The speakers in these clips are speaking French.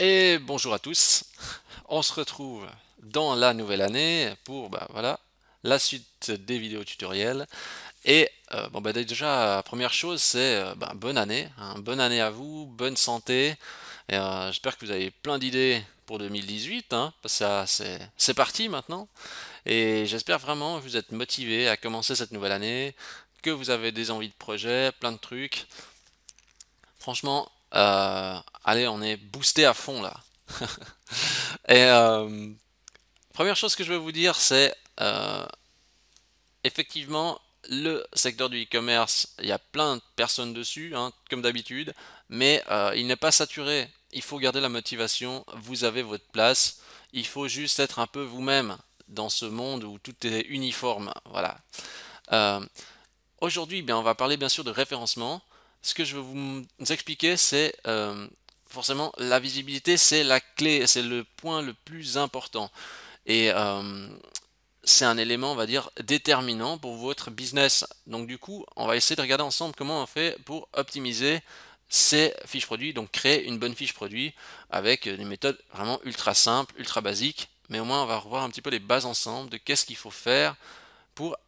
Et bonjour à tous, on se retrouve dans la nouvelle année pour voilà, la suite des vidéos tutoriels. Et déjà, première chose, c'est bonne année, hein, bonne année à vous, bonne santé. Et, j'espère que vous avez plein d'idées pour 2018, hein, parce que c'est parti maintenant. Et j'espère vraiment que vous êtes motivés à commencer cette nouvelle année, que vous avez des envies de projet, plein de trucs. Franchement, allez, on est boosté à fond là. Et première chose que je veux vous dire, c'est effectivement le secteur du e-commerce, il y a plein de personnes dessus, hein, comme d'habitude, mais il n'est pas saturé. Il faut garder la motivation, vous avez votre place, il faut juste être un peu vous-même dans ce monde où tout est uniforme. Voilà. Euh, Aujourd'hui, on va parler bien sûr de référencement. Ce que je veux vous expliquer, c'est forcément la visibilité, c'est la clé, c'est le point le plus important. Et c'est un élément, on va dire, déterminant pour votre business. Donc du coup, on va essayer de regarder ensemble comment on fait pour optimiser ces fiches produits, donc créer une bonne fiche produit avec des méthodes vraiment ultra simples, ultra basiques, mais au moins on va revoir un petit peu les bases ensemble de qu'est-ce qu'il faut faire pour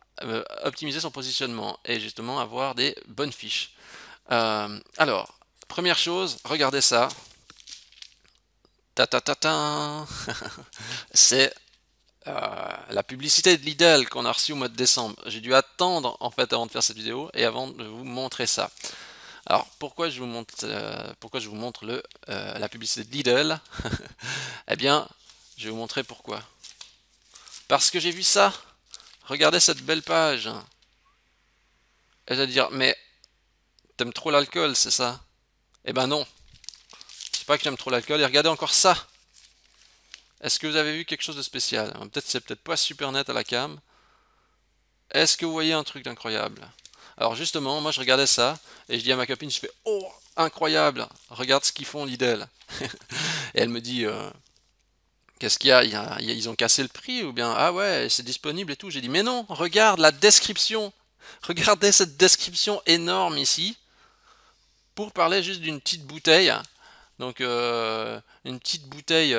optimiser son positionnement et justement avoir des bonnes fiches. Alors, première chose, regardez ça. Ta ta ta ta. C'est la publicité de Lidl qu'on a reçue au mois de décembre. J'ai dû attendre en fait avant de faire cette vidéo et avant de vous montrer ça. Alors pourquoi je vous montre la publicité de Lidl? Eh bien, je vais vous montrer pourquoi. Parce que j'ai vu ça. Regardez cette belle page. Elle va dire, mais t'aimes trop l'alcool, c'est ça? Eh ben non, c'est pas que j'aime trop l'alcool. Et regardez encore ça. Est-ce que vous avez vu quelque chose de spécial? Peut-être c'est peut-être pas super net à la cam. Est-ce que vous voyez un truc d'incroyable? Alors justement, moi je regardais ça et je dis à ma copine, je fais oh incroyable, regarde ce qu'ils font Lidl. Et elle me dit qu'est-ce qu'il y a? Ils ont cassé le prix ou bien ah ouais c'est disponible et tout. J'ai dit mais non, regarde la description, regardez cette description énorme ici pour parler juste d'une petite bouteille. Donc une petite bouteille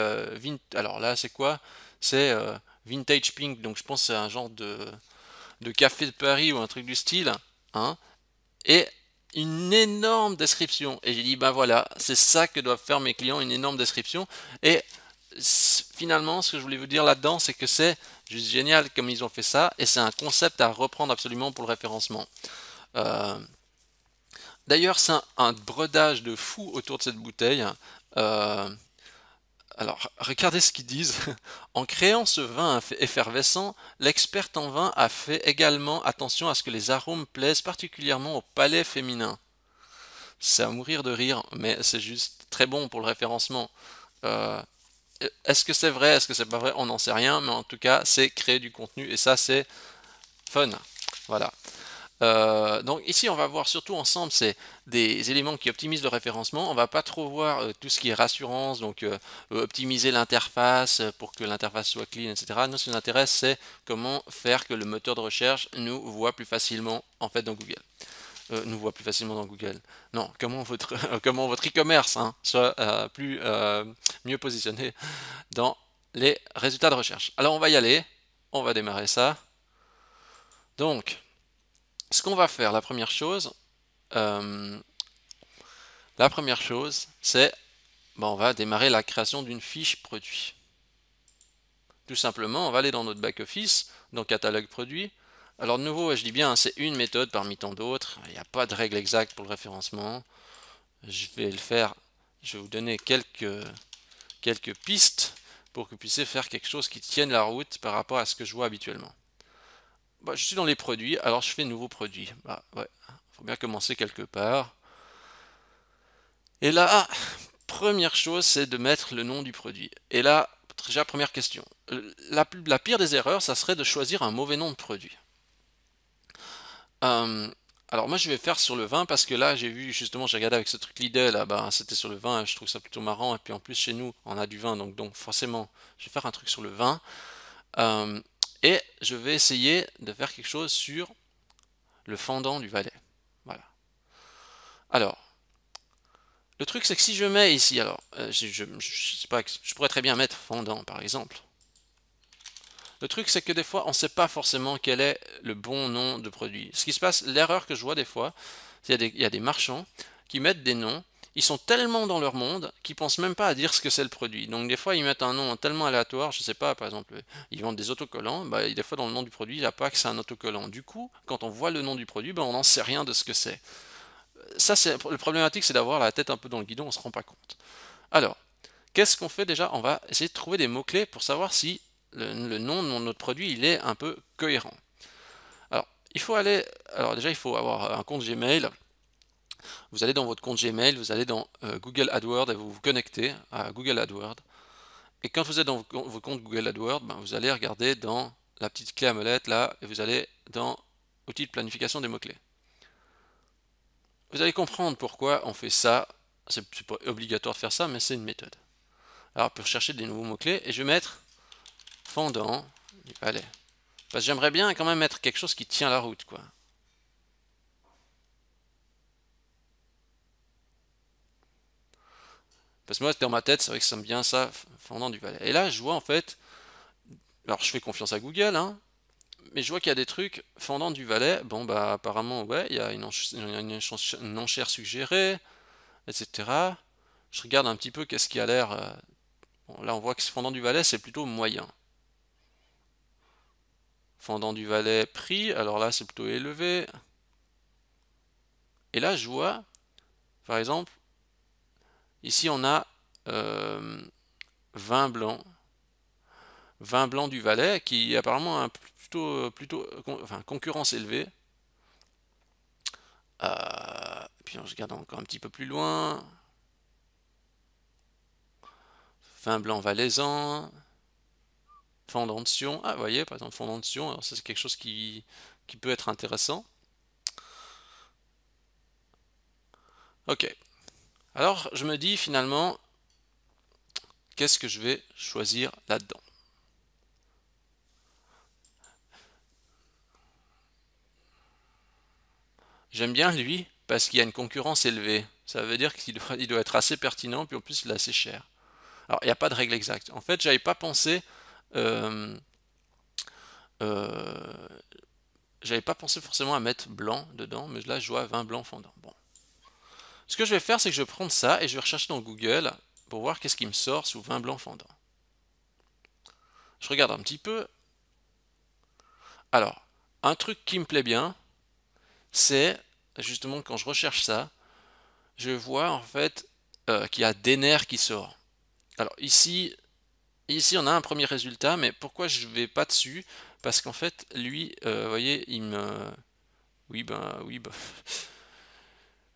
alors là c'est quoi? C'est Vintage Pink, donc je pense que c'est un genre de café de Paris ou un truc du style, hein, et une énorme description. Et j'ai dit, ben voilà, c'est ça que doivent faire mes clients, une énorme description. Et finalement, ce que je voulais vous dire là-dedans, c'est que c'est juste génial comme ils ont fait ça, et c'est un concept à reprendre absolument pour le référencement. Euh, D'ailleurs, c'est un brodage de fou autour de cette bouteille. Euh, alors, regardez ce qu'ils disent. En créant ce vin effervescent, l'experte en vin a fait également attention à ce que les arômes plaisent particulièrement au palais féminin. C'est à mourir de rire, mais c'est juste très bon pour le référencement. Euh, est-ce que c'est vrai, est-ce que c'est pas vrai, on n'en sait rien, mais en tout cas, c'est créer du contenu et ça, c'est fun. Voilà. Donc ici, on va voir surtout ensemble, c'est des éléments qui optimisent le référencement. On va pas trop voir tout ce qui est rassurance, donc optimiser l'interface pour que l'interface soit clean, etc. Nous, ce qui nous intéresse, c'est comment faire que le moteur de recherche nous voit plus facilement en fait dans Google. Nous voit plus facilement dans Google. Non, comment votre e-commerce hein, soit mieux positionné dans les résultats de recherche. Alors on va y aller, on va démarrer ça. Donc, ce qu'on va faire, euh, la première chose, c'est, on va démarrer la création d'une fiche produit. Tout simplement, on va aller dans notre back-office, dans catalogue produit. Alors de nouveau, je dis bien, c'est une méthode parmi tant d'autres. Il n'y a pas de règle exacte pour le référencement. Je vais le faire, je vais vous donner quelques pistes pour que vous puissiez faire quelque chose qui tienne la route par rapport à ce que je vois habituellement. Je suis dans les produits, alors je fais nouveau produit. Ouais, faut bien commencer quelque part. Et là, première chose, c'est de mettre le nom du produit. Et là, déjà, première question. La pire des erreurs, ça serait de choisir un mauvais nom de produit. Euh, alors moi je vais faire sur le vin parce que là j'ai vu justement, j'ai regardé avec ce truc Lidl, là, c'était sur le vin, je trouve ça plutôt marrant, et puis en plus chez nous on a du vin, donc forcément je vais faire un truc sur le vin. Euh, et je vais essayer de faire quelque chose sur le fendant du Valais. Voilà. Alors, Le truc, c'est que si je mets ici, alors, je sais pas, je pourrais très bien mettre fondant, par exemple. Le truc, c'est que des fois, on ne sait pas forcément quel est le bon nom de produit. Ce qui se passe, l'erreur que je vois des fois, c'est qu'il y a des marchands qui mettent des noms, ils sont tellement dans leur monde qu'ils pensent même pas à dire ce que c'est le produit. Donc des fois, ils mettent un nom tellement aléatoire, je sais pas, par exemple, ils vendent des autocollants, bah, des fois dans le nom du produit, il n'y a pas que c'est un autocollant. Du coup, quand on voit le nom du produit, bah, on n'en sait rien de ce que c'est. Ça, c'est le problématique, c'est d'avoir la tête un peu dans le guidon, on se rend pas compte. Alors, qu'est-ce qu'on fait déjà? On va essayer de trouver des mots-clés pour savoir si le nom de notre produit il est un peu cohérent. Alors, il faut aller. Alors déjà, il faut avoir un compte Gmail. Vous allez dans votre compte Gmail, vous allez dans Google AdWords et vous vous connectez à Google AdWords. Et quand vous êtes dans vos comptes Google AdWords, ben, vous allez regarder dans la petite clé à molette là, et vous allez dans Outils de planification des mots-clés. Vous allez comprendre pourquoi on fait ça. C'est pas obligatoire de faire ça, mais c'est une méthode. Alors, pour chercher des nouveaux mots-clés, et je vais mettre fondant du palais. Parce que j'aimerais bien quand même mettre quelque chose qui tient la route, quoi. Parce que moi, dans ma tête, c'est vrai que ça me vient ça, fondant du Valais. Et là, je vois en fait, alors je fais confiance à Google, hein, mais je vois qu'il y a des trucs fondant du Valais. Bon, bah apparemment, ouais, il y a une enchère suggérée, etc. Je regarde un petit peu qu'est-ce qui a l'air. Bon, là, on voit que fondant du Valais, c'est plutôt moyen. Fondant du Valais prix, alors là, c'est plutôt élevé. Et là, je vois, par exemple, ici, on a vin blanc. Vin blanc du Valais qui apparemment a plutôt enfin, concurrence élevée. Puis on regarde encore un petit peu plus loin. Vin blanc valaisan. Fondant de Sion. Ah, vous voyez, par exemple, fondant de Sion. Alors, ça, c'est quelque chose qui peut être intéressant. Ok. Alors, je me dis finalement, qu'est-ce que je vais choisir là-dedans? J'aime bien lui parce qu'il y a une concurrence élevée. Ça veut dire qu'il doit être assez pertinent, puis en plus il est assez cher. Alors il n'y a pas de règle exacte. En fait, j'avais pas pensé, euh, euh, j'avais pas pensé forcément à mettre blanc dedans, mais là je vois vin blanc fondant. Bon, ce que je vais faire, c'est que je vais prendre ça et je vais rechercher dans Google pour voir qu'est-ce qui me sort sous vin blanc fondant. Je regarde un petit peu. Alors, un truc qui me plaît bien, c'est justement quand je recherche ça, je vois en fait qu'il y a Denner qui sort. Alors ici on a un premier résultat, mais pourquoi je vais pas dessus? Parce qu'en fait lui, vous voyez, il me, oui,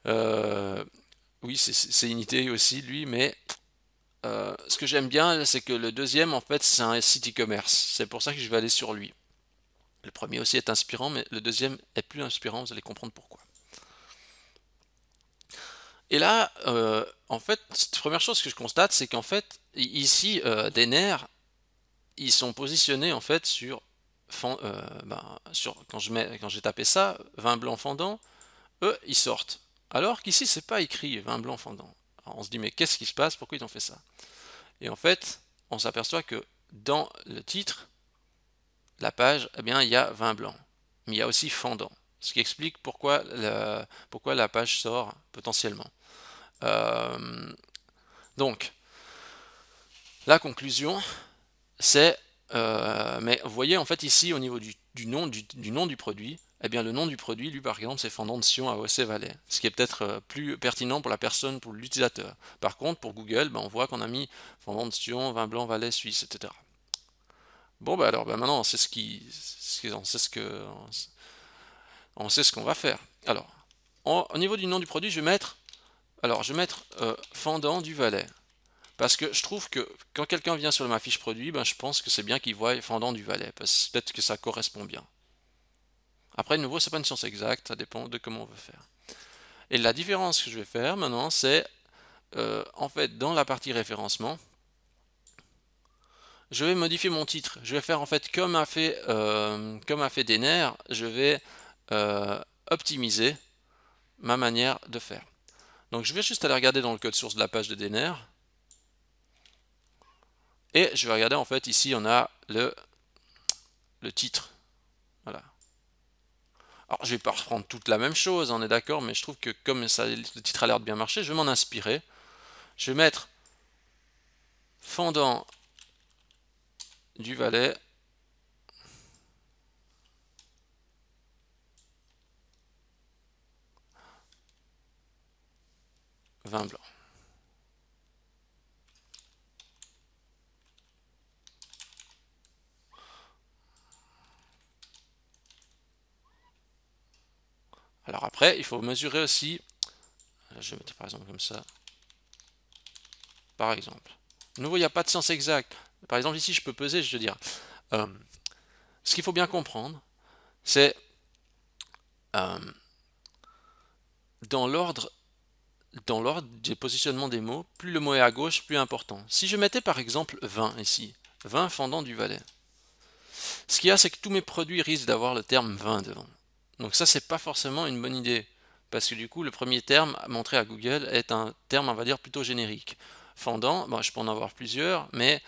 euh, oui c'est une idée aussi lui, mais ce que j'aime bien, c'est que le deuxième en fait c'est un site e-commerce. C'est pour ça que je vais aller sur lui. Le premier aussi est inspirant, mais le deuxième est plus inspirant. Vous allez comprendre pourquoi. Et là, en fait, la première chose que je constate, c'est qu'en fait, ici, des nerfs, ils sont positionnés en fait quand j'ai tapé ça, vin blanc fondant, eux, ils sortent. Alors qu'ici, c'est pas écrit vin blanc fondant. Alors on se dit, mais qu'est-ce qui se passe? Pourquoi ils ont fait ça? Et en fait, on s'aperçoit que dans le titre, la page, eh bien, il y a vin blanc. Mais il y a aussi fondant. Ce qui explique pourquoi la page sort potentiellement. Euh, donc, la conclusion, c'est, mais vous voyez en fait ici au niveau du nom du produit, eh bien le nom du produit, lui par exemple, c'est fondant de Sion à OC Valais, ce qui est peut-être plus pertinent pour la personne, pour l'utilisateur. Par contre, pour Google, ben, on voit qu'on a mis fondant de Sion, vin blanc, Valais, Suisse, etc. Bon, ben alors, ben maintenant, on sait ce qu'on va faire. Alors, au niveau du nom du produit, je vais mettre fondant du Valais. Parce que je trouve que quand quelqu'un vient sur ma fiche produit, ben, je pense que c'est bien qu'il voit fendant du Valais, parce que peut-être que ça correspond bien. Après, de nouveau, c'est pas une science exacte, ça dépend de comment on veut faire. Et la différence que je vais faire maintenant, c'est en fait dans la partie référencement, je vais modifier mon titre. Je vais faire en fait comme a fait Denner, je vais optimiser ma manière de faire. Donc je vais juste aller regarder dans le code source de la page de Denner. Et je vais regarder en fait ici on a le titre. Voilà. Alors je vais pas reprendre toute la même chose, on est d'accord, mais je trouve que comme ça, le titre a l'air de bien marcher, je vais m'en inspirer. Je vais mettre fendant du Valais. Vin blanc. Alors après, il faut mesurer aussi. Je vais mettre par exemple comme ça. Par exemple. De nouveau, il n'y a pas de sens exact. Par exemple, ici, je peux peser, je veux dire. Ce qu'il faut bien comprendre, c'est euh, dans l'ordre des positionnements des mots, plus le mot est à gauche, plus important. Si je mettais par exemple 20 ici, 20 fendant du Valais, ce qu'il y a, c'est que tous mes produits risquent d'avoir le terme 20 devant. Donc ça, c'est pas forcément une bonne idée, parce que du coup, le premier terme montré à Google est un terme, on va dire, plutôt générique. Fendant, bon, je peux en avoir plusieurs, mais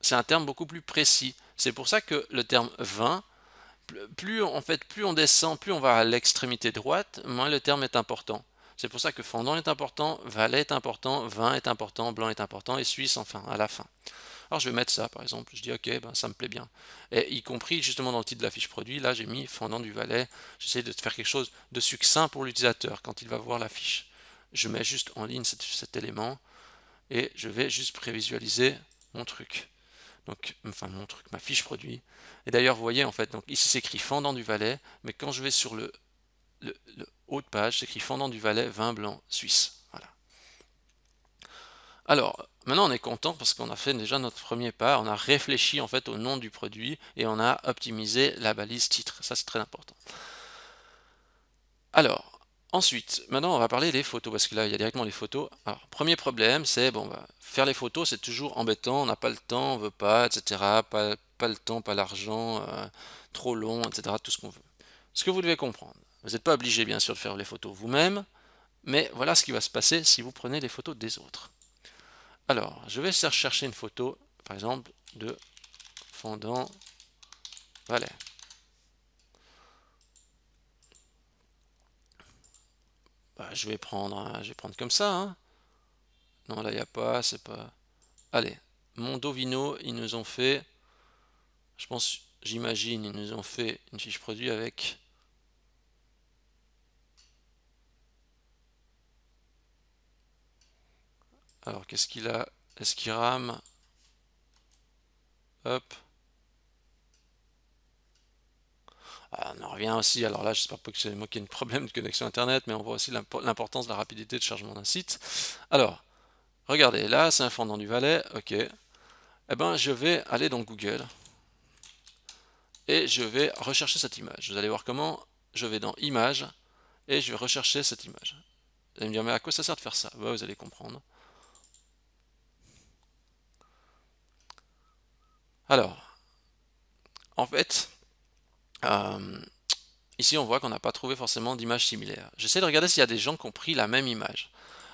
c'est un terme beaucoup plus précis. C'est pour ça que le terme 20, plus on descend, plus on va à l'extrémité droite, moins le terme est important. C'est pour ça que fendant est important, Valais est important, vin est important, blanc est important, et Suisse enfin, à la fin. Alors je vais mettre ça par exemple, je dis ok, ben, ça me plaît bien. Et y compris justement dans le titre de la fiche produit, là j'ai mis fendant du Valais, j'essaie de faire quelque chose de succinct pour l'utilisateur quand il va voir la fiche. Je mets juste en ligne cet élément et je vais juste prévisualiser mon truc. Donc, enfin mon truc, ma fiche produit. Et d'ailleurs, vous voyez en fait, donc ici c'est écrit fendant du Valais, mais quand je vais sur le haut de page, c'est écrit fendant du Valais, vin blanc suisse. Voilà. Alors, maintenant on est content parce qu'on a fait déjà notre premier pas, on a réfléchi en fait au nom du produit et on a optimisé la balise titre. Ça c'est très important. Alors, ensuite, maintenant on va parler des photos parce que là il y a directement les photos. Alors, premier problème, c'est bon, bah, faire les photos c'est toujours embêtant, on n'a pas le temps, on veut pas, etc. Pas le temps, pas l'argent, trop long, etc. Tout ce qu'on veut. Ce que vous devez comprendre, vous n'êtes pas obligé bien sûr de faire les photos vous-même, mais voilà ce qui va se passer si vous prenez les photos des autres. Alors, je vais chercher une photo, par exemple, de fendant Valais. Bah, je vais prendre comme ça, hein. Non, là, il n'y a pas, c'est pas... Allez, Mondovino, ils nous ont fait, je pense, j'imagine, ils nous ont fait une fiche produit avec... Alors, qu'est-ce qu'il a? Est-ce qu'il rame? Hop. Ah, on en revient aussi, alors là, j'espère pas que c'est moi qui ai un problème de connexion Internet, mais on voit aussi l'importance de la rapidité de chargement d'un site. Alors, regardez, là, c'est un fendant du Valais, ok. Eh ben, je vais aller dans Google et je vais rechercher cette image. Vous allez voir comment je vais dans Images et je vais rechercher cette image. Vous allez me dire, mais à quoi ça sert de faire ça? Bah, vous allez comprendre. Alors, en fait, euh, ici on voit qu'on n'a pas trouvé forcément d'image similaire. J'essaie de regarder s'il y a des gens qui ont pris la même image.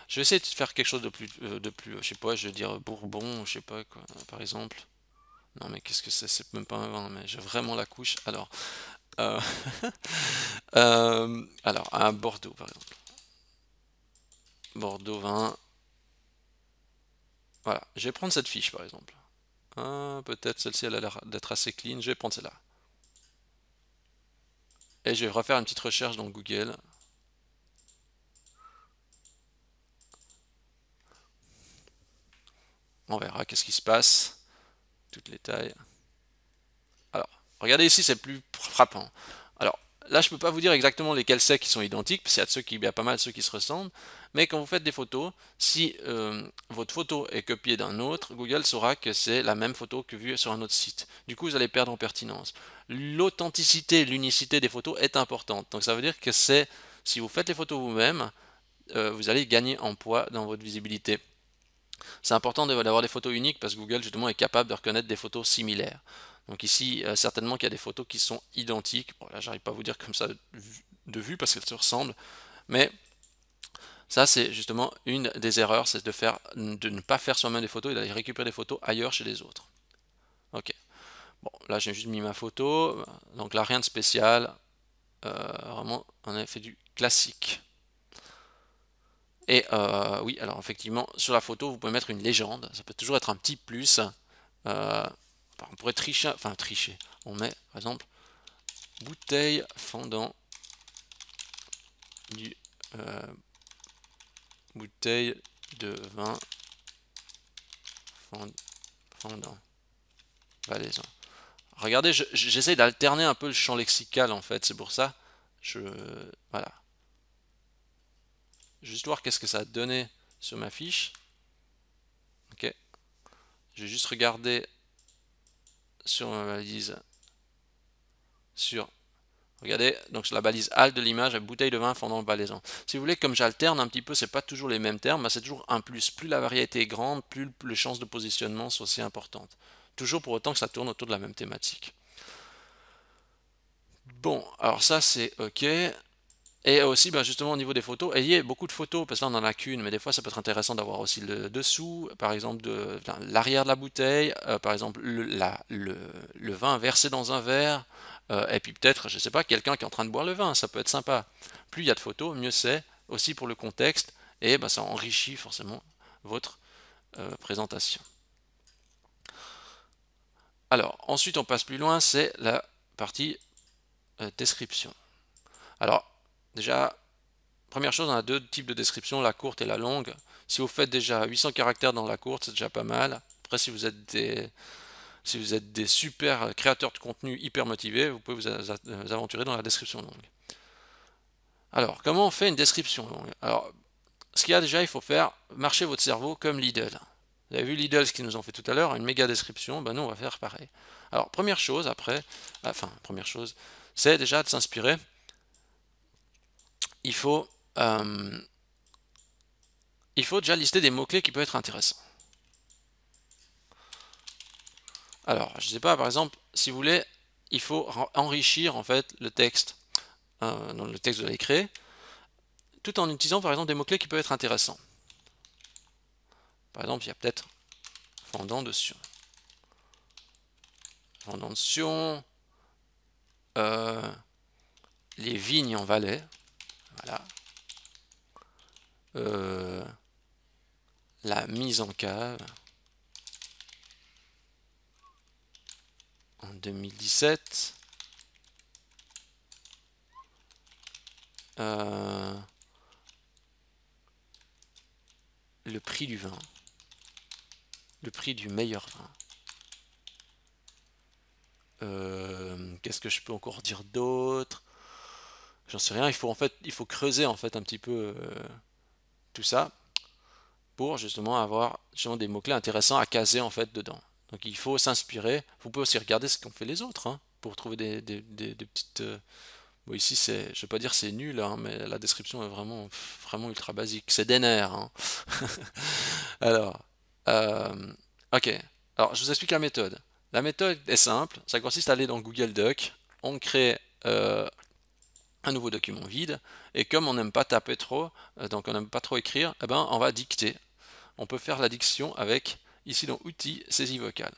Je vais essayer de faire quelque chose je sais pas, je vais dire Bourbon, je sais pas quoi, par exemple. Non mais qu'est-ce que c'est? C'est même pas un vin, mais j'ai vraiment la couche. Alors, euh, alors un Bordeaux par exemple. Bordeaux vin. Voilà, je vais prendre cette fiche par exemple. Ah, peut-être celle-ci elle a l'air d'être assez clean, je vais prendre celle-là. Et je vais refaire une petite recherche dans Google. On verra qu'est-ce qui se passe. Toutes les tailles. Alors, regardez ici, c'est plus frappant. Alors, là, je ne peux pas vous dire exactement lesquels c'est qui sont identiques, parce qu'il y a pas mal ceux qui se ressemblent. Mais quand vous faites des photos, si votre photo est copiée d'un autre, Google saura que c'est la même photo que vue sur un autre site. Du coup, vous allez perdre en pertinence. L'authenticité, l'unicité des photos est importante. Donc, ça veut dire que si vous faites les photos vous-même, vous allez gagner en poids dans votre visibilité. C'est important d'avoir des photos uniques parce que Google justement est capable de reconnaître des photos similaires. Donc ici, certainement qu'il y a des photos qui sont identiques. Bon, là, j'arrive pas à vous dire comme ça de vue parce qu'elles se ressemblent, mais Ça, c'est justement une des erreurs, c'est de ne pas faire soi-même des photos et d'aller récupérer des photos ailleurs chez les autres. Ok. Bon, là j'ai juste mis ma photo, donc là rien de spécial, vraiment on a fait du classique. Et oui, alors effectivement, sur la photo, vous pouvez mettre une légende, ça peut toujours être un petit plus. On pourrait tricher, enfin tricher, on met par exemple bouteille fondant du bouteille de vin fondant valaisan. Regardez, j'essaie d'alterner un peu le champ lexical en fait, c'est pour ça. Je voilà. Juste voir qu'est-ce que ça a donné sur ma fiche. Ok. Je vais juste regarder sur ma balise. Regardez, donc sur la balise alt de l'image, bouteille de vin fondant valaisan. Si vous voulez, comme j'alterne un petit peu, c'est pas toujours les mêmes termes, mais c'est toujours un plus. Plus la variété est grande, plus les chances de positionnement sont aussi importantes. Toujours pour autant que ça tourne autour de la même thématique. Bon, alors ça c'est ok. Et aussi, ben justement, au niveau des photos, ayez beaucoup de photos, parce que là, on n'en a qu'une, mais des fois, ça peut être intéressant d'avoir aussi le dessous, par exemple, l'arrière de la bouteille, par exemple, le vin versé dans un verre, et puis peut-être, je sais pas, quelqu'un qui est en train de boire le vin, ça peut être sympa. Plus il y a de photos, mieux c'est, aussi pour le contexte, et ben, ça enrichit forcément votre présentation. Alors, ensuite, on passe plus loin, c'est la partie description. Alors, déjà, première chose, on a deux types de description, la courte et la longue. Si vous faites déjà 800 caractères dans la courte, c'est déjà pas mal. Après, si vous êtes des super créateurs de contenu hyper motivés, vous pouvez vous aventurer dans la description longue. Alors, comment on fait une description longue? Alors, ce qu'il y a déjà, il faut faire marcher votre cerveau comme Lidl. Vous avez vu Lidl, ce qu'ils nous ont fait tout à l'heure, une méga description, ben nous on va faire pareil. Alors, première chose, première chose, c'est déjà de s'inspirer. Il faut euh, il faut déjà lister des mots-clés qui peuvent être intéressants. Alors, je ne sais pas, par exemple, si vous voulez, il faut enrichir en fait le texte, dans le texte que vous allez créer, tout en utilisant par exemple des mots-clés qui peuvent être intéressants. Par exemple, il y a peut-être fendant de Sion. Fendant de Sion, les vignes en Valais, voilà. La mise en cave en 2017. Le prix du vin. Le prix du meilleur vin. Qu'est-ce que je peux encore dire d'autre? J'en sais rien. Il faut creuser en fait un petit peu tout ça pour justement avoir justement des mots-clés intéressants à caser en fait dedans. Donc il faut s'inspirer. Vous pouvez aussi regarder ce qu'ont fait les autres hein, pour trouver des petites. Bon, ici, je vais pas dire c'est nul, hein, mais la description est vraiment ultra basique. C'est des nerfs. Hein. Alors, euh, ok. Alors, je vous explique la méthode. La méthode est simple. Ça consiste à aller dans Google Doc. On crée un nouveau document vide. Et comme on n'aime pas taper trop, donc on n'aime pas trop écrire, eh ben, on va dicter. On peut faire la diction avec, ici dans Outils, saisie vocale.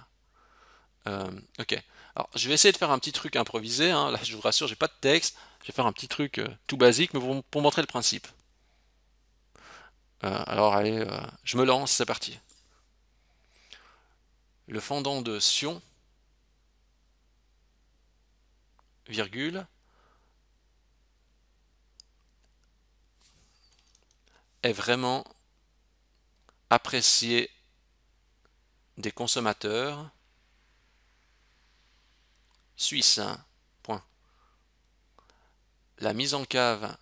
Ok. Alors, je vais essayer de faire un petit truc improvisé. Hein. Là, je vous rassure, j'ai pas de texte. Je vais faire un petit truc tout basique, mais pour montrer le principe. Alors, allez, je me lance, c'est parti. Le fendant de Sion, virgule, est vraiment apprécié des consommateurs suisses. Hein. Point. La mise en cave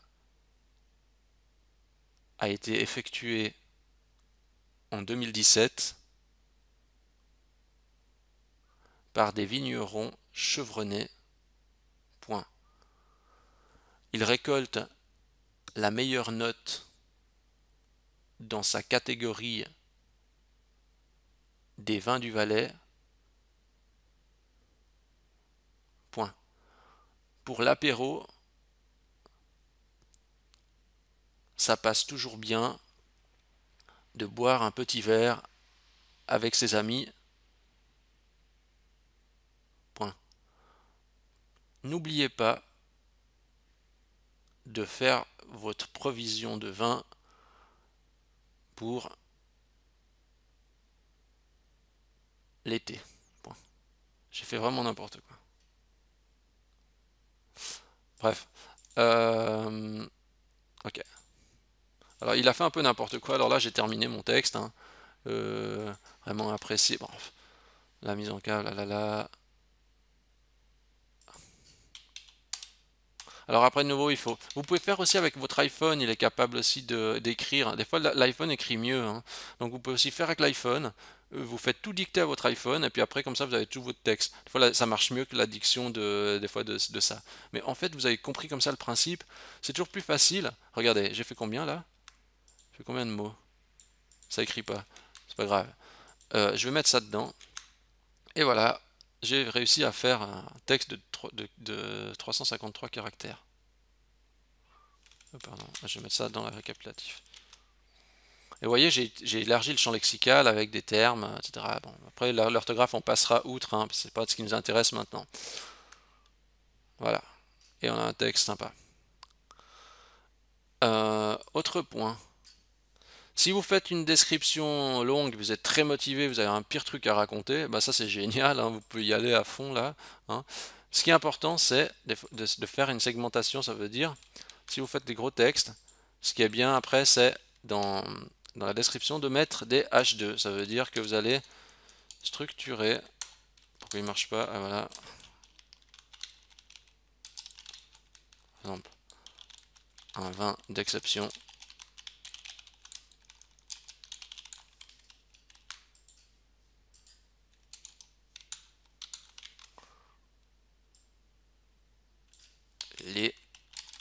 a été effectuée en 2017 par des vignerons chevronnés. Point. Il récolte la meilleure note dans sa catégorie des vins du Valais. Point. Pour l'apéro, ça passe toujours bien de boire un petit verre avec ses amis. Point. N'oubliez pas de faire votre provision de vin pour l'été. Point. J'ai fait vraiment n'importe quoi. Bref. Ok. Alors il a fait un peu n'importe quoi. Alors là j'ai terminé mon texte. Hein. Vraiment apprécié. Bon, la mise en cave, là là là. Alors après de nouveau, il faut. Vous pouvez faire aussi avec votre iPhone, il est capable aussi d'écrire. Des fois l'iPhone écrit mieux. Hein. Donc vous pouvez aussi faire avec l'iPhone. Vous faites tout dicter à votre iPhone et puis après comme ça vous avez tout votre texte. Des fois ça marche mieux que la diction des fois de ça. Mais en fait vous avez compris comme ça le principe. C'est toujours plus facile. Regardez, j'ai fait combien là? J'ai fait combien de mots? Ça écrit pas. C'est pas grave. Je vais mettre ça dedans. Et voilà, j'ai réussi à faire un texte de 353 caractères. Oh, pardon, je vais mettre ça dans le récapitulatif. Et vous voyez, j'ai élargi le champ lexical avec des termes, etc. Bon, après, l'orthographe, on passera outre, hein, c'est pas ce qui nous intéresse maintenant. Voilà. Et on a un texte sympa. Autre point. Si vous faites une description longue, vous êtes très motivé, vous avez un pire truc à raconter, bah ça c'est génial, hein, vous pouvez y aller à fond là. Hein. Ce qui est important, c'est de faire une segmentation, ça veut dire, si vous faites des gros textes, ce qui est bien après, c'est dans la description de mettre des H2. Ça veut dire que vous allez structurer, pourquoi il ne marche pas, ah, voilà, par exemple, un 20 d'exception.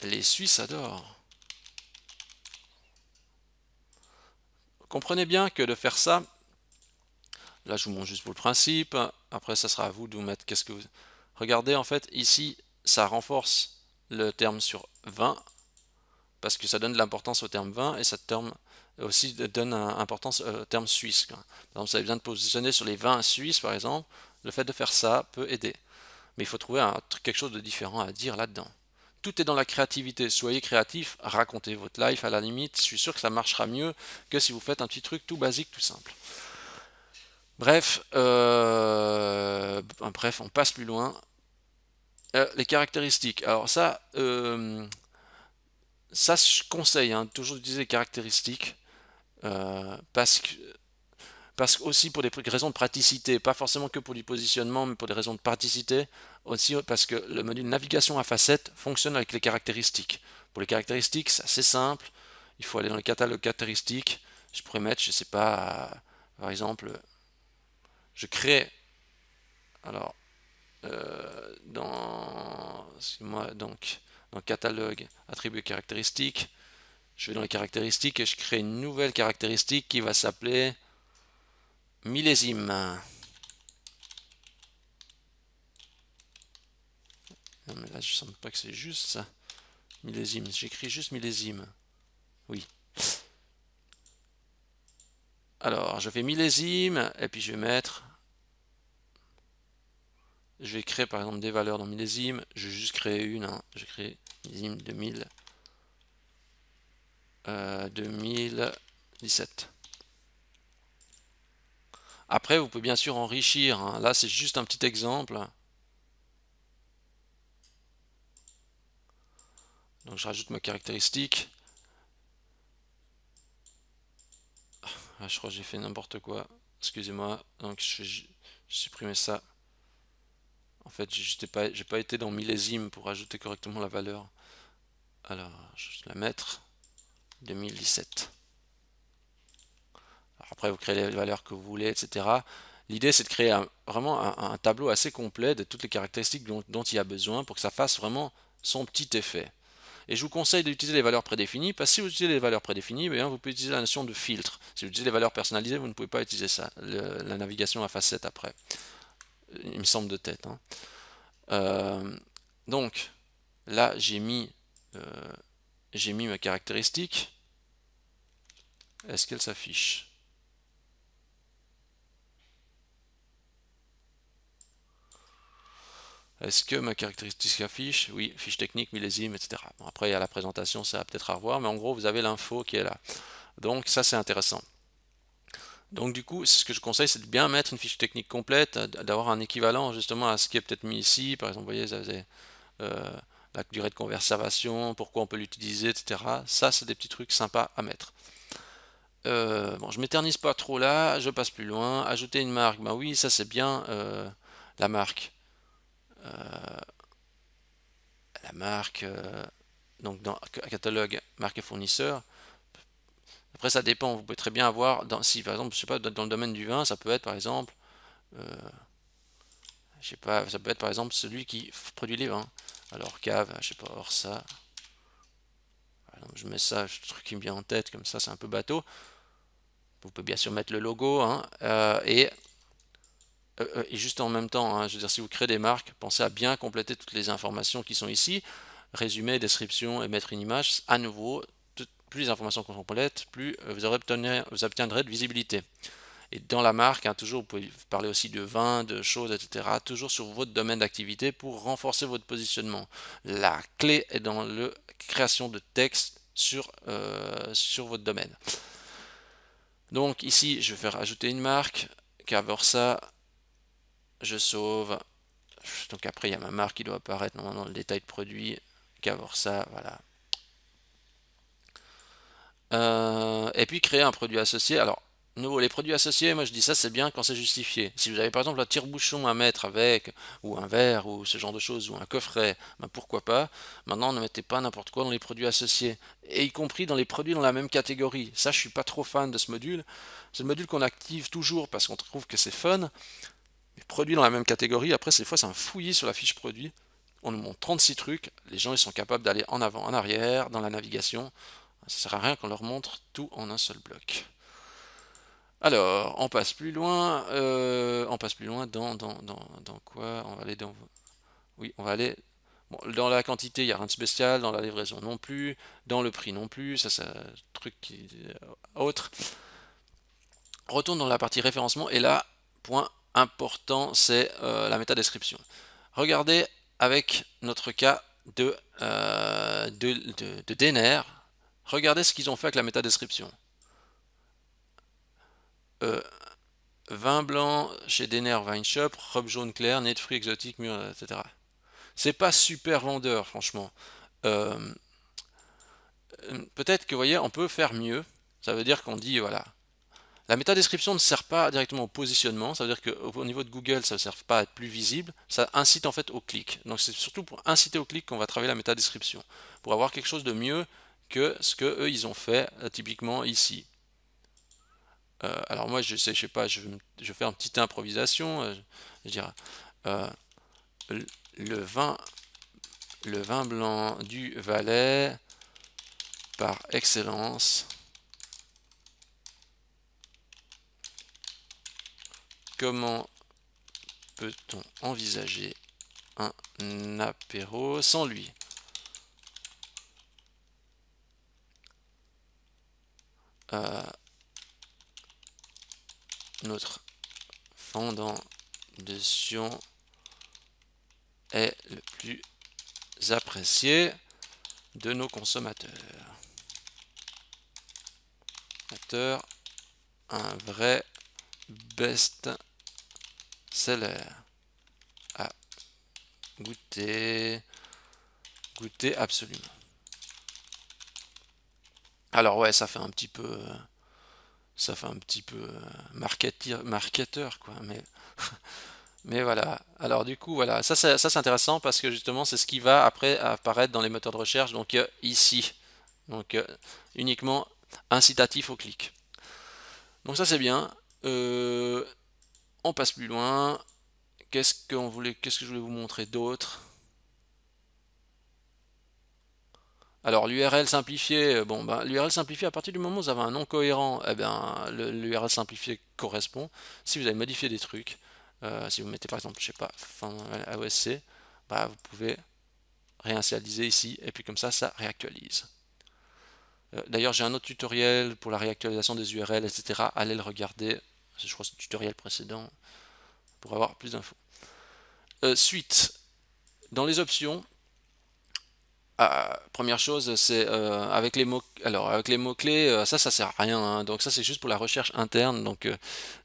Les Suisses adorent. Comprenez bien que de faire ça, là je vous montre juste pour le principe, après ça sera à vous de vous mettre qu'est-ce que vous... Regardez en fait ici, ça renforce le terme sur 20, parce que ça donne de l'importance au terme 20, et ça terme aussi donne importance au terme suisse. Par exemple, si vous avez besoin de positionner sur les 20 suisses par exemple, le fait de faire ça peut aider. Mais il faut trouver quelque chose de différent à dire là-dedans. Tout est dans la créativité. Soyez créatif, racontez votre life à la limite. Je suis sûr que ça marchera mieux que si vous faites un petit truc tout basique, tout simple. Bref, on passe plus loin. Les caractéristiques. Alors ça je conseille hein, toujours d'utiliser les caractéristiques parce que aussi pour des raisons de praticité, pas forcément que pour du positionnement, mais pour des raisons de praticité, aussi parce que le module navigation à facettes fonctionne avec les caractéristiques. Pour les caractéristiques, c'est assez simple, il faut aller dans le catalogue caractéristiques, je pourrais mettre, je sais pas, par exemple, je crée, alors, dans catalogue attributs caractéristiques, je vais dans les caractéristiques et je crée une nouvelle caractéristique qui va s'appeler millésime. Non mais là je sens pas que c'est juste ça. Millésime, j'écris juste millésime. Oui. Alors je fais millésime et puis je vais mettre. Je vais créer par exemple des valeurs dans millésime. Je vais juste créer une. Hein. Je crée millésime 2017. Après vous pouvez bien sûr enrichir. Hein. Là c'est juste un petit exemple. Donc je rajoute ma caractéristique. Ah, je crois que j'ai fait n'importe quoi. Excusez-moi. Donc je supprimer ça. En fait, j'ai pas été dans millésime pour ajouter correctement la valeur. Alors, je vais la mettre 2017. Alors après, vous créez les valeurs que vous voulez, etc. L'idée, c'est de créer vraiment un tableau assez complet de toutes les caractéristiques dont il y a besoin pour que ça fasse vraiment son petit effet. Et je vous conseille d'utiliser les valeurs prédéfinies, parce que si vous utilisez les valeurs prédéfinies, bien, vous pouvez utiliser la notion de filtre. Si vous utilisez les valeurs personnalisées, vous ne pouvez pas utiliser ça, la navigation à facettes après. Il me semble de tête. Hein. Donc, là, j'ai mis ma caractéristique. Est-ce qu'elle s'affiche? Est-ce que ma caractéristique s'affiche? Oui, fiche technique, millésime, etc. Bon, après, il y a la présentation, ça va peut-être à revoir, mais en gros, vous avez l'info qui est là. Donc, ça, c'est intéressant. Donc, du coup, ce que je conseille, c'est de bien mettre une fiche technique complète, d'avoir un équivalent justement à ce qui est peut-être mis ici. Par exemple, vous voyez, ça faisait euh, la durée de conservation, pourquoi on peut l'utiliser, etc. Ça, c'est des petits trucs sympas à mettre. Bon, je m'éternise pas trop là, je passe plus loin. Ajouter une marque, ben oui, ça c'est bien. La marque. La marque, donc dans catalogue, marque et fournisseur. Après, ça dépend. Vous pouvez très bien avoir, si par exemple, je sais pas, dans le domaine du vin, ça peut être par exemple, euh, je sais pas, ça peut être par exemple celui qui produit les vins. Alors cave, je sais pas, Orsa. Je mets ça, ce truc qui me vient en tête, comme ça, c'est un peu bateau. Vous pouvez bien sûr mettre le logo, hein, et juste en même temps, hein, je veux dire, si vous créez des marques, pensez à bien compléter toutes les informations qui sont ici, résumé, description et mettre une image. À nouveau, plus les informations sont complètes, plus vous obtiendrez de visibilité. Et dans la marque, hein, toujours, vous pouvez parler aussi de vin, de choses, etc. Toujours sur votre domaine d'activité pour renforcer votre positionnement. La clé est dans la création de texte sur votre domaine. Donc ici, je vais faire ajouter une marque, Cavorsa, je sauve. Donc après, il y a ma marque qui doit apparaître dans le détail de produit, Cavorsa, voilà. Et puis créer un produit associé. Alors, nouveau, les produits associés, moi je dis ça, c'est bien quand c'est justifié. Si vous avez par exemple un tire-bouchon à mettre avec, ou un verre, ou ce genre de choses, ou un coffret, ben pourquoi pas. Maintenant, ne mettez pas n'importe quoi dans les produits associés, et y compris dans les produits dans la même catégorie. Ça, je suis pas trop fan de ce module. C'est le module qu'on active toujours parce qu'on trouve que c'est fun. Mais produits dans la même catégorie, après, ces fois, c'est un fouillis sur la fiche produit. On nous montre 36 trucs. Les gens, ils sont capables d'aller en avant, en arrière, dans la navigation. Ça sert à rien qu'on leur montre tout en un seul bloc. Alors, on passe plus loin dans quoi? On va aller dans, oui, on va aller, bon, dans la quantité, il n'y a rien de spécial, dans la livraison non plus, dans le prix non plus, ça c'est un truc qui autre. Retourne dans la partie référencement, et là, point important, c'est la métadescription. Regardez avec notre cas de Denner, regardez ce qu'ils ont fait avec la métadescription. Euh, Vin blanc chez Denner Wine Shop, robe jaune claire, nez de fruits exotiques, mûrs, etc. C'est pas super vendeur, franchement. Euh, Peut-être que, vous voyez, on peut faire mieux. Ça veut dire qu'on dit, voilà. La métadescription ne sert pas directement au positionnement, ça veut dire qu'au niveau de Google, ça ne sert pas à être plus visible, ça incite en fait au clic. Donc c'est surtout pour inciter au clic qu'on va travailler la métadescription, pour avoir quelque chose de mieux que ce que eux ils ont fait typiquement ici. Alors moi je sais pas, je fais une petite improvisation, je dirais euh, le vin, le vin blanc du Valais par excellence. Comment peut-on envisager un apéro sans lui? Euh, Notre fondant de Sion est le plus apprécié de nos consommateurs. Un vrai best-seller à goûter, goûter absolument. Alors ouais, ça fait un petit peu marketeur quoi, mais voilà. Alors du coup voilà, ça c'est intéressant parce que justement c'est ce qui va après apparaître dans les moteurs de recherche. Donc ici, donc uniquement incitatif au clic. Donc ça c'est bien. Euh, on passe plus loin. Qu'est-ce que je voulais vous montrer d'autre? Alors l'URL simplifié, bon ben l'URL simplifié à partir du moment où vous avez un nom cohérent, eh bien l'URL simplifié correspond. Si vous avez modifié des trucs, si vous mettez par exemple, je sais pas, fin AOSC, bah vous pouvez réinitialiser ici et puis comme ça réactualise. D'ailleurs, j'ai un autre tutoriel pour la réactualisation des URL, etc. Allez le regarder. Je crois que c'est le tutoriel précédent pour avoir plus d'infos. Suite, dans les options, première chose, c'est avec les mots. Alors avec les mots clés, ça sert à rien, hein. Donc ça c'est juste pour la recherche interne. Donc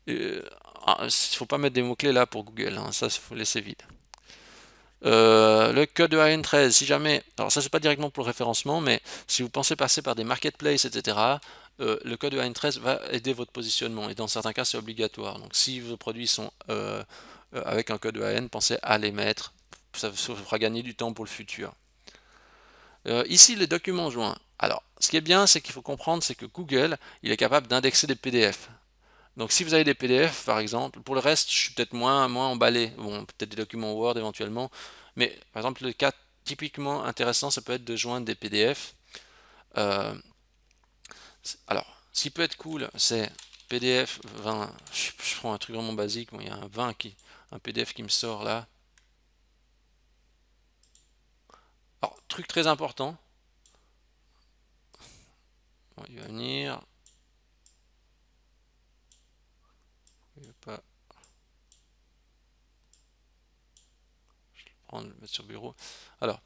faut pas mettre des mots clés là pour Google, hein. Ça faut laisser vide. Le code de AN13, si jamais, alors ça c'est pas directement pour le référencement, mais si vous pensez passer par des marketplaces, etc., le code de AN13 va aider votre positionnement et dans certains cas c'est obligatoire. Donc si vos produits sont avec un code de AN, pensez à les mettre, ça vous fera gagner du temps pour le futur. Ici les documents joints. Alors ce qui est bien, c'est qu'il faut comprendre, c'est que Google, il est capable d'indexer des PDF. Donc si vous avez des PDF par exemple, pour le reste je suis peut-être moins emballé, bon peut-être des documents Word éventuellement, mais par exemple le cas typiquement intéressant ça peut être de joindre des PDF. Euh, alors ce qui peut être cool c'est PDF 20, je prends un truc vraiment basique, bon, il y a un PDF qui me sort là. Alors truc très important, bon, il va venir, il va pas prendre, le mettre sur bureau. Alors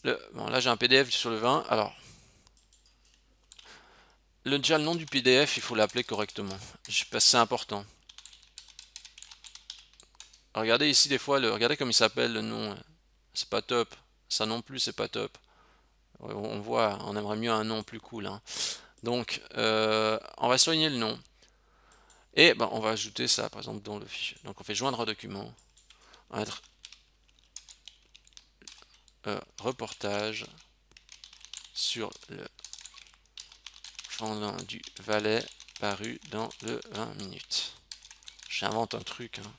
bon, là j'ai un PDF sur le 20, alors déjà le nom du PDF, il faut l'appeler correctement. C'est important. Regardez ici des fois, regardez comme il s'appelle le nom. C'est pas top. Ça non plus, c'est pas top. On voit, on aimerait mieux un nom plus cool, hein. Donc, on va soigner le nom. Et ben, on va ajouter ça, par exemple, dans le fichier. Donc, on fait joindre document. On va mettre reportage sur le fendant du Valais paru dans le 20 minutes. J'invente un truc, hein.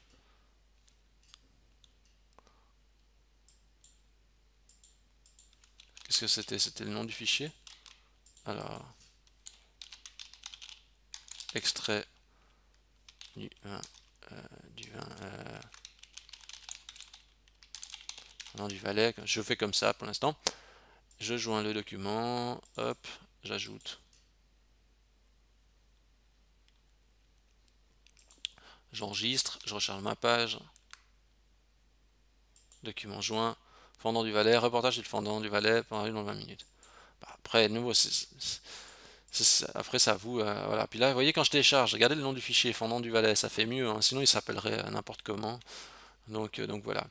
Qu'est-ce que c'était? C'était le nom du fichier. Alors, extrait du vin, du Valais. Je fais comme ça pour l'instant. Je joins le document, hop, j'ajoute. J'enregistre, je recharge ma page. Document joint, fendant du Valais, reportage du fendant du Valais pendant 20 minutes. Bah, après, de nouveau, après, c'est à vous. Voilà. Puis là, vous voyez, quand je télécharge, regardez le nom du fichier, fendant du Valais, ça fait mieux, hein. Sinon, il s'appellerait n'importe comment. Donc voilà.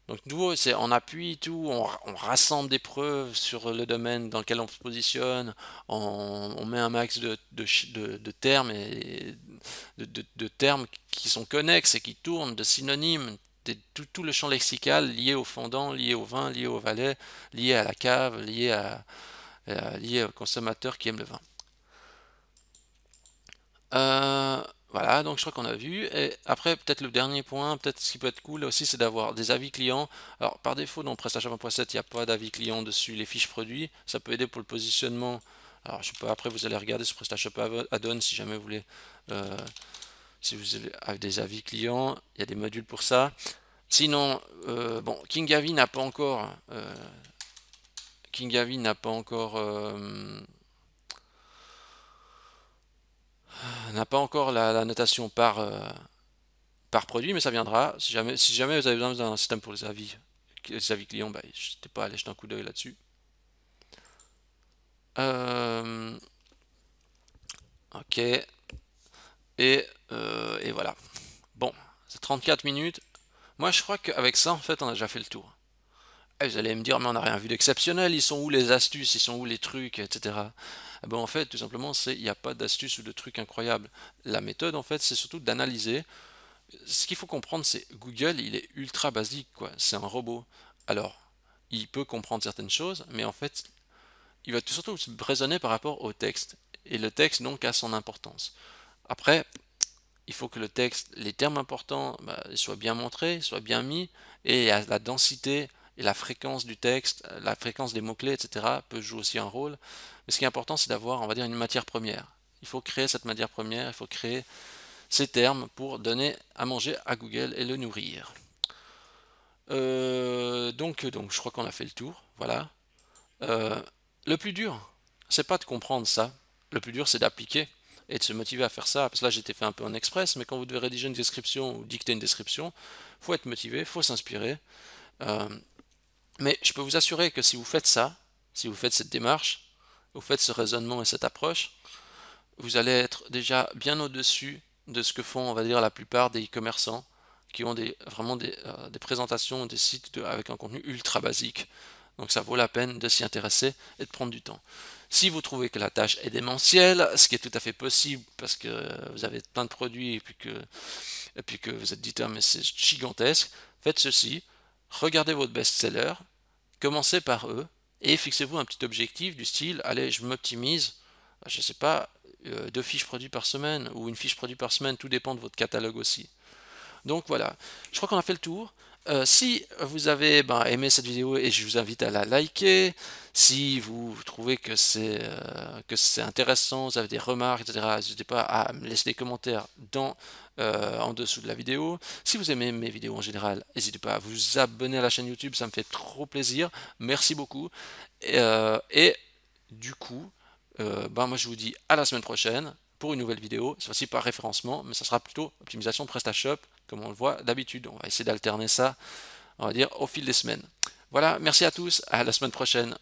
Donc nous, on appuie tout, on rassemble des preuves sur le domaine dans lequel on se positionne, on met un max de termes et de termes qui sont connexes et qui tournent, de synonymes, tout le champ lexical lié au fondant, lié au vin, lié au valet, lié à la cave, lié au consommateur qui aime le vin. Voilà, donc je crois qu'on a vu. Et après, peut-être le dernier point, peut-être ce qui peut être cool aussi, c'est d'avoir des avis clients. Alors, par défaut, dans PrestaShop 1.7, il n'y a pas d'avis client dessus, les fiches produits. Ça peut aider pour le positionnement. Alors, je sais pas, après, vous allez regarder sur PrestaShop Add-on si jamais vous voulez. Si vous avez des avis clients, il y a des modules pour ça. Sinon, bon, Kingavi n'a pas encore. Kingavi n'a pas encore. N'a pas encore la notation par produit, mais ça viendra. Si jamais vous avez besoin d'un système pour les avis clients, bah, n'hésitez pas à aller jeter un coup d'œil là-dessus. Ok. Et voilà. Bon, c'est 34 minutes. Moi, je crois qu'avec ça, en fait, on a déjà fait le tour. Et vous allez me dire, mais on n'a rien vu d'exceptionnel. Ils sont où les astuces? Ils sont où les trucs, etc. Ben, en fait, tout simplement, il n'y a pas d'astuces ou de trucs incroyables. La méthode, en fait, c'est surtout d'analyser. Ce qu'il faut comprendre, c'est Google, il est ultra basique, quoi. C'est un robot. Alors, il peut comprendre certaines choses, mais en fait, il va surtout raisonner par rapport au texte. Et le texte, donc, a son importance. Après, il faut que le texte, les termes importants, bah, soient bien montrés, soient bien mis, et la densité et la fréquence du texte, la fréquence des mots-clés, etc., peut jouer aussi un rôle. Mais ce qui est important, c'est d'avoir, on va dire, une matière première. Il faut créer cette matière première, il faut créer ces termes pour donner à manger à Google et le nourrir. Donc je crois qu'on a fait le tour. Voilà. Le plus dur, c'est pas de comprendre ça. Le plus dur, c'est d'appliquer et de se motiver à faire ça. Parce que là, j'étais fait un peu en express, mais quand vous devez rédiger une description ou dicter une description, faut être motivé, faut s'inspirer. Euh, mais je peux vous assurer que si vous faites ça, si vous faites cette démarche, vous faites ce raisonnement et cette approche, vous allez être déjà bien au-dessus de ce que font, on va dire, la plupart des e-commerçants qui ont vraiment des présentations, des sites avec un contenu ultra basique. Donc ça vaut la peine de s'y intéresser et de prendre du temps. Si vous trouvez que la tâche est démentielle, ce qui est tout à fait possible parce que vous avez plein de produits et puis que vous êtes dit ah, mais c'est gigantesque, faites ceci, regardez votre best-seller, commencez par eux et fixez-vous un petit objectif du style allez je m'optimise, je ne sais pas, 2 fiches produits par semaine ou une fiche produit par semaine, tout dépend de votre catalogue aussi. Donc voilà, je crois qu'on a fait le tour. Si vous avez aimé cette vidéo et je vous invite à la liker, si vous trouvez que c'est intéressant, vous avez des remarques, etc., n'hésitez pas à me laisser des commentaires en dessous de la vidéo. Si vous aimez mes vidéos en général, n'hésitez pas à vous abonner à la chaîne YouTube, ça me fait trop plaisir. Merci beaucoup. Et du coup, moi je vous dis à la semaine prochaine pour une nouvelle vidéo, cette fois-ci pas référencement, mais ça sera plutôt optimisation de PrestaShop, comme on le voit d'habitude. On va essayer d'alterner ça, on va dire, au fil des semaines. Voilà, merci à tous, à la semaine prochaine.